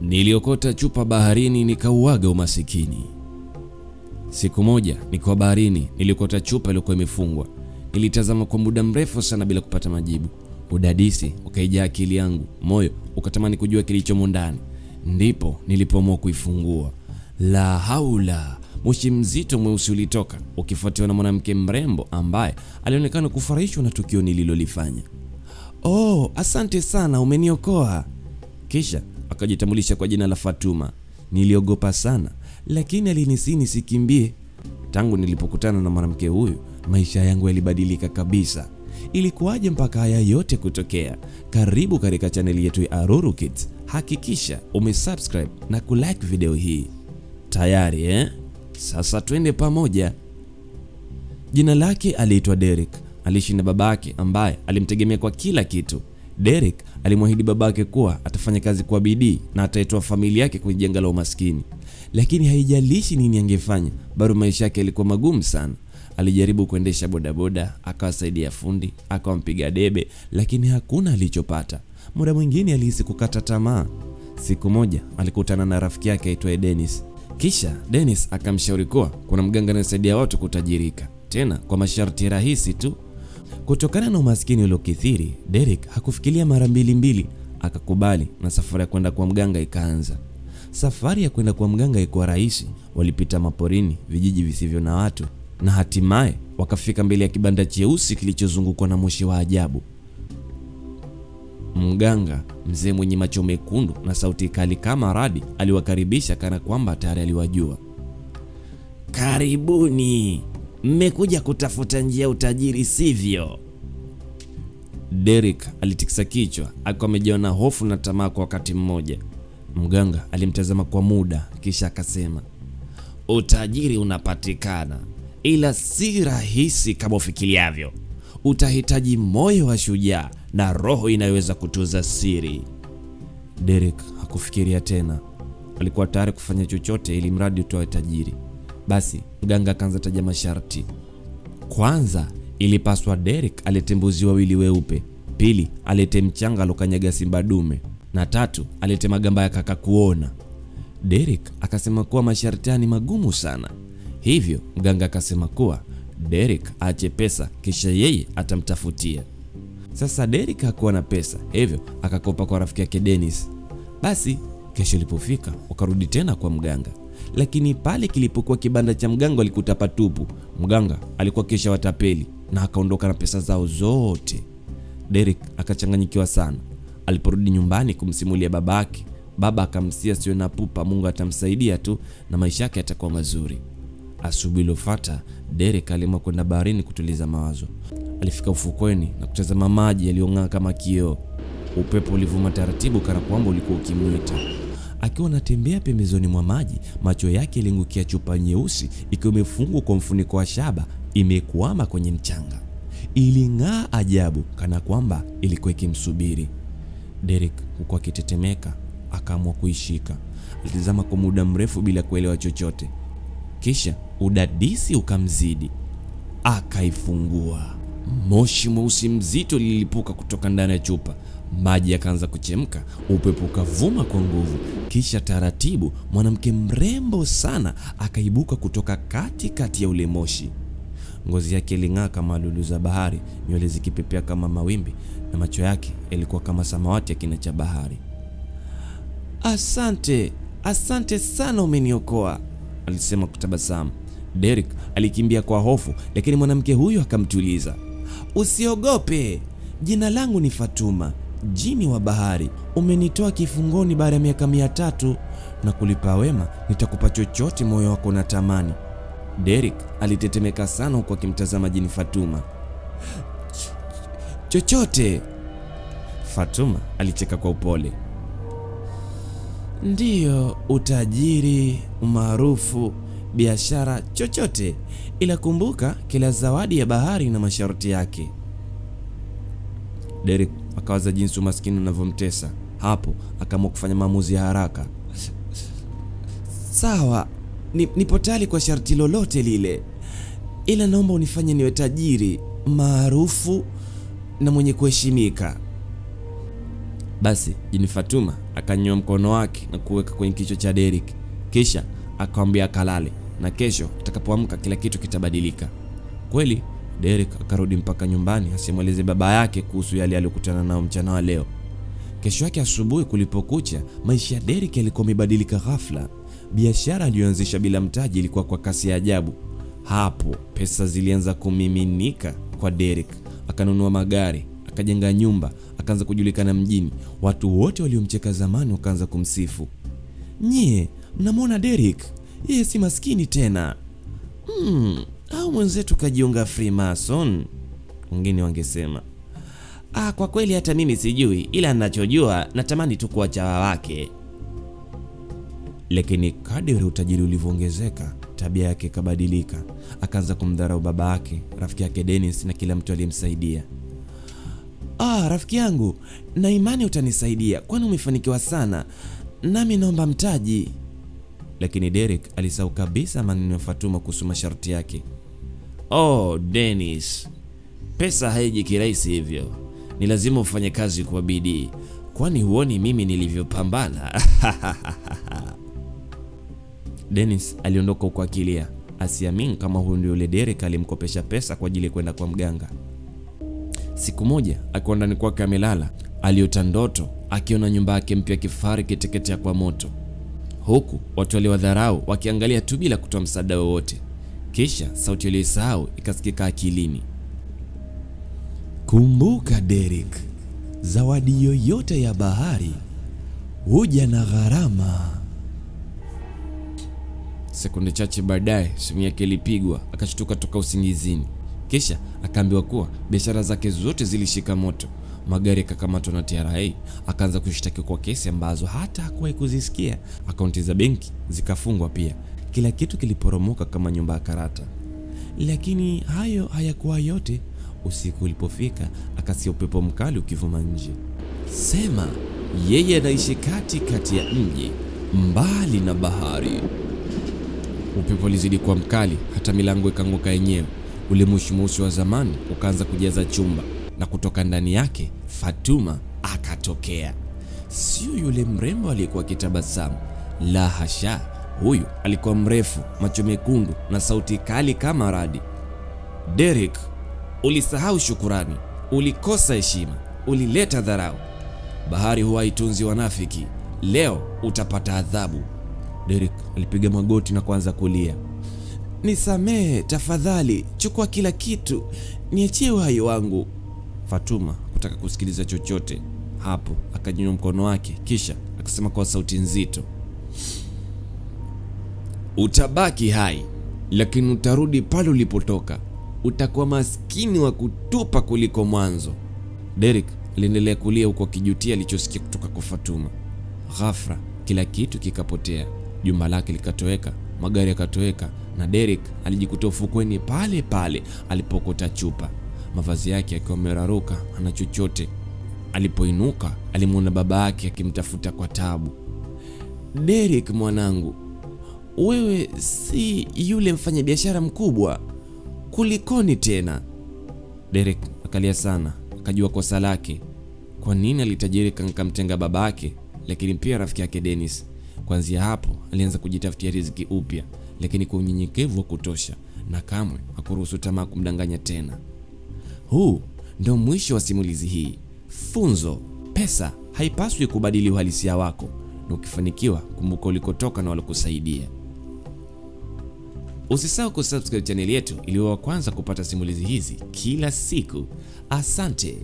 Niliokota chupa baharini nikauaga umasikini. Siku moja nikiwa baharini niliokota chupa iliyokuwa imefungwa. Nilitazama kwa muda mrefu sana bila kupata majibu. Udadisi ukaijaa akili yangu, moyo ukatamani kujua kilichomo ndani. Ndipo nilipoamua kuifungua. La haula! Moshi mzito mweusi ulitoka, ukifuatiwa na mwanamke mrembo ambaye alionekana kufurahishwa na tukio nililolifanya. "Oh, asante sana, umeniokoa." Kisha akajitambulisha kwa jina la Fatuma. Niliogopa sana, lakini alinisii nisikimbie. Tangu nilipokutana na mwanamke huyu, maisha yangu yalibadilika kabisa. Ilikuwaje mpaka haya yote kutokea? Karibu katika chaneli yetu ya Aruru Kids. Hakikisha umesubscribe na kulike video hii. Tayari Sasa twende pamoja. Jina lake aliitwa Derek. Aliishi na babake ambaye alimtegemea kwa kila kitu. Derek alimwahidi babake kuwa atafanya kazi kwa bidii na ataitoa familia yake kwenye janga la umaskini. Lakini haijalishi nini angefanya, bado maisha yake yalikuwa magumu sana. Alijaribu kuendesha bodaboda, akawasaidia fundi, akampiga debe, lakini hakuna alichopata. Muda mwingine alihisi kukata tamaa. Siku moja alikutana na rafiki yake aitwaye Dennis. Kisha Dennis akamshauri kuwa kuna mganga anayesaidia watu kutajirika, tena kwa masharti rahisi tu. Kutokana na umaskini uliokithiri, Derek hakufikiria mara mbili, akakubali na safari ya kwenda kwa mganga ikaanza. Safari ya kwenda kwa mganga ilikuwa rahisi. Walipita maporini, vijiji visivyo na watu, na hatimaye wakafika mbele ya kibanda cheusi kilichozungukwa na moshi wa ajabu. Mganga, mzee mwenye macho mekundu na sauti kali kama radi, aliwakaribisha kana kwamba tayari aliwajua. "Karibuni, mmekuja kutafuta njia utajiri, sivyo?" Derek alitikisa kichwa, akiwa amejawa na hofu na tamaa kwa wakati mmoja. Mganga alimtazama kwa muda, kisha akasema, "Utajiri unapatikana, ila si rahisi kama ufikiriavyo. Utahitaji moyo wa shujaa na roho inayoweza kutunza siri." Derek hakufikiria tena. Alikuwa tayari kufanya chochote ili mradi utoe tajiri. Basi mganga akaanza taja masharti. Kwanza, ilipaswa Derek alete mbuzi wawili weupe. Pili, alete mchanga alokanyaga simba dume. Na tatu, alete magamba ya kaka kuona. Derek akasema kuwa masharti ni magumu sana. Hivyo mganga akasema kuwa Derek aache pesa, kisha yeye atamtafutia. Sasa Derek hakuwa na pesa, hivyo akakopa kwa rafiki yake Dennis. Basi kesho ilipofika, wakarudi tena kwa mganga. Lakini pale kilipokuwa kibanda cha mganga alikuta patupu. Mganga alikuwa kisha watapeli na akaondoka na pesa zao zote. Derek akachanganyikiwa sana. Aliporudi nyumbani kumsimulia babake, baba akamsia sio na pupa, Mungu atamsaidia tu na maisha yake yatakuwa mazuri. Asubuhi iliyofuata, Derek aliamua kwenda baharini kutuliza mawazo. Alifika ufukweni na kutazama maji yaliyong'aa kama kioo. Upepo ulivuma taratibu kana kwamba ulikuwa ukimwita. Akiwa anatembea pembezoni mwa maji, macho yake yalingukia chupa nyeusi ikiwa imefungwa kwa mfuniko wa shaba, imekwama kwenye mchanga. Iling'aa ajabu kana kwamba ilikuwa ikimsubiri. Derek huko akitetemeka akaamua kuishika. Alitazama kwa muda mrefu bila kuelewa chochote. Kisha udadisi ukamzidi. Akaifungua. Moshi mweusi mzito lilipuka kutoka ndani ya chupa. Maji yakaanza kuchemka, upepo ukavuma kwa nguvu. Kisha taratibu mwanamke mrembo sana akaibuka kutoka katikati ya ule moshi. Ngozi yake iling'aa kama lulu za bahari, nywele zikipepea kama mawimbi, na macho yake yalikuwa kama samawati ya kina cha bahari. Asante sana, umeniokoa," alisema kutabasamu. Derek alikimbia kwa hofu, lakini mwanamke huyu akamtuliza. "Usiogope, jina langu ni Fatuma, jini wa bahari. Umenitoa kifungoni baada ya miaka 300 na kulipa wema nitakupa chochote moyo wako unatamani." Derek alitetemeka sana huku akimtazama jini Fatuma. "Chochote?" Fatuma alicheka kwa upole. "Ndiyo, utajiri, umaarufu, biashara, chochote. Ila kumbuka kila zawadi ya bahari na masharti yake." Derek akawaza jinsi umaskini unavyomtesa. Hapo akaamua kufanya maamuzi ya haraka. "Sawa, nipo tayari kwa sharti lolote lile. Ila naomba unifanye niwe tajiri, maarufu na mwenye kuheshimika." Basi Jini Fatuma akanyoa mkono wake na kuweka kwenye kichwa cha Derek, kisha akamwambia kalale na kesho atakapoamka kila kitu kitabadilika. Kweli Derek akarudi mpaka nyumbani asimweleze baba yake kuhusu yale aliyokutana nao mchana wa leo. Kesho yake asubuhi kulipokucha, maisha ya Derek yalikuwa yamebadilika ghafla. Biashara aliyoanzisha bila mtaji ilikuwa kwa kasi ya ajabu. Hapo pesa zilianza kumiminika kwa Derek. Akanunua magari, akajenga nyumba, akaanza kujulikana mjini. Watu wote waliomcheka zamani wakaanza kumsifu. Nyie, mnamwona Derek? Yeye si maskini tena. Au mwenzetu kajiunga Freemason? Wengine wangesema. Kwa kweli hata mimi sijui, ila ninachojua natamani tu kuwa chawa wake. Lakini kadiri utajiri ulivyoongezeka, tabia yake ikabadilika. Akaanza kumdharau baba yake, rafiki yake Dennis na kila mtu aliyemsaidia. Rafiki yangu, na imani utanisaidia, kwani umefanikiwa sana. Nami naomba mtaji. Lakini Derek alisahau kabisa maneno ya Fatuma kuhusu masharti yake. Dennis, pesa haiji kirahisi hivyo. Ni lazima ufanye kazi kwa bidii. Kwani huoni mimi nilivyopambana? Dennis aliondoka huko akilia, asiamini kama huyu ndio yule Derek alimkopesha pesa kwa ajili ya kwenda kwa mganga. Siku moja akiwa ndani kwake amelala, aliota ndoto akiona nyumba yake mpya kifahari kiteketea kwa moto, huku watu waliwadharau wakiangalia tu bila kutoa msaada wowote. Kisha sauti aliyosahau ikasikika akilini. Kumbuka Derek, zawadi yoyote ya bahari huja na gharama. Sekunde chache baadaye simu yake ilipigwa, akashtuka toka usingizini. Kisha akaambiwa kuwa biashara zake zote zilishika moto. Magari yakakamatwa na TRA, akaanza kushtaki kwa kesi ambazo hata hakuwahi kuzisikia. Akaunti za benki zikafungwa pia. Kila kitu kiliporomoka kama nyumba ya karata. Lakini hayo hayakuwa yote. Usiku ulipofika, akasikia upepo mkali ukivuma nje. Sema yeye anaishi kati ya mji, mbali na bahari. Upepo ulizidi kuwa mkali hata milango ikanguka yenyewe. Ule moshi wa zamani ukaanza kujaza chumba, na kutoka ndani yake Fatuma akatokea. Sio yule mrembo aliyekuwa kitabasamu, la hasha. Huyu alikuwa mrefu, macho mekundu na sauti kali kama radi. Derek, ulisahau shukurani, ulikosa heshima, ulileta dharau. Bahari huwa haitunzi wanafiki. Leo utapata adhabu. Derek alipiga magoti na kuanza kulia. Nisamehe tafadhali, chukua kila kitu, niachie uhai wangu. Fatuma kutaka kusikiliza chochote. Hapo akanyanyua mkono wake, kisha akasema kwa sauti nzito, utabaki hai, lakini utarudi pale ulipotoka. Utakuwa maskini wa kutupa kuliko mwanzo. Derek aliendelea kulia huko akijutia alichosikia kutoka kwa Fatuma. Ghafla kila kitu kikapotea. Jumba lake likatoweka, magari yakatoweka, na Derek alijikuta ufukweni pale pale alipokota chupa. Mavazi yake yakiwa yameraruka, hana chochote. Alipoinuka alimuona baba yake akimtafuta kwa taabu. Derek mwanangu, wewe si yule mfanyabiashara mkubwa? Kulikoni tena? Derek akalia sana, akajua kosa lake. Kwa nini alitajirika akamtenga babake, lakini pia rafiki yake Dennis. Kuanzia hapo alianza kujitafutia riziki upya, lakini kwa unyenyekevu wa kutosha, na kamwe hakuruhusu tamaa kumdanganya tena. Huu ndio mwisho wa simulizi hii. Funzo: pesa haipaswi kubadili uhalisia wako, na ukifanikiwa kumbuka ulikotoka na walokusaidia. Usisahau kusubscribe channel yetu ili uwe wa kwanza kupata simulizi hizi kila siku. Asante.